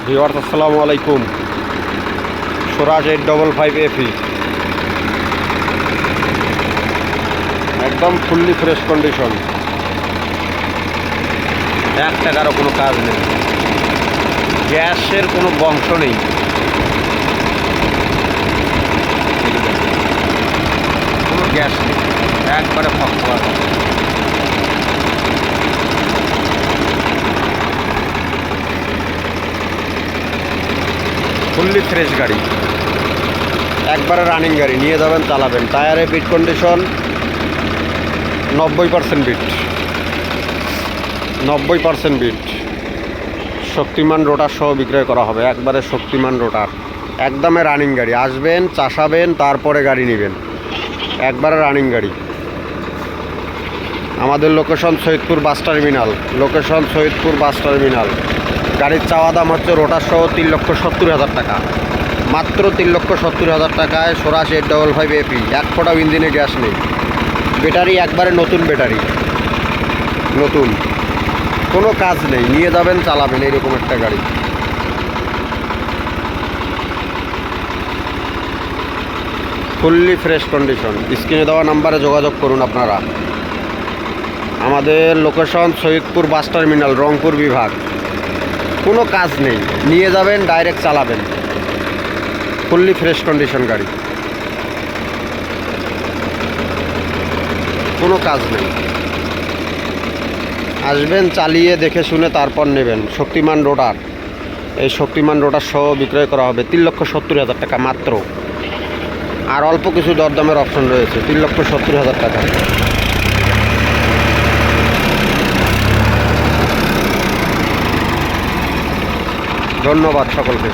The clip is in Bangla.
ভিউয়ার্স আসসালামু আলাইকুম। স্বরাজ 855 এফি একদম ফুললি ফ্রেশ কন্ডিশন, এক টাকারও কোনো কাজ নেই, গ্যাসের কোনো বংশ নেই। কোনো গ্যাস নেই, একবারে ফাঁকা। ফুললি ফ্রেশ গাড়ি, একবারে রানিং গাড়ি, নিয়ে যাবেন চালাবেন। টায়ারে বিট কন্ডিশন 90% বিট, 90% বিট। শক্তিমান রোটার সহ বিক্রয় করা হবে, একবারে শক্তিমান রোটার, একদমে রানিং গাড়ি। আসবেন, চাষাবেন, তারপরে গাড়ি নেবেন, একবারে রানিং গাড়ি। আমাদের location Saidpur bus terminal, location Saidpur bus terminal. গাড়ির চাওয়া দাম হচ্ছে রোটার সহ 3,70,000 টাকা, মাত্র 3,70,000 টাকায় স্বরাজ 855 এপি। এক ফোঁটাও ইঞ্জিনে গ্যাস নেই, ব্যাটারি একবারে নতুন ব্যাটারি, নতুন, কোনো কাজ নেই। নিয়ে যাবেন, চালাবেন, এইরকম একটা গাড়ি। Fully fresh condition. স্ক্রিনে দেওয়া নাম্বারে যোগাযোগ করুন আপনারা। আমাদের location Saidpur bus terminal, Rangpur বিভাগ। কোনো কাজ নেই, নিয়ে যাবেন, ডাইরেক্ট চালাবেন। ফুললি ফ্রেশ কন্ডিশন গাড়ি, কোনো কাজ নেই। আসবেন, চালিয়ে দেখে শুনে তারপর নেবেন। শক্তিমান রোটার, এই শক্তিমান রোটার সহ বিক্রয় করা হবে 3,70,000 টাকা মাত্র। আর অল্প কিছু দরদামের অপশন রয়েছে 3,70,000 টাকা। ধন্যবাদ সকলকে।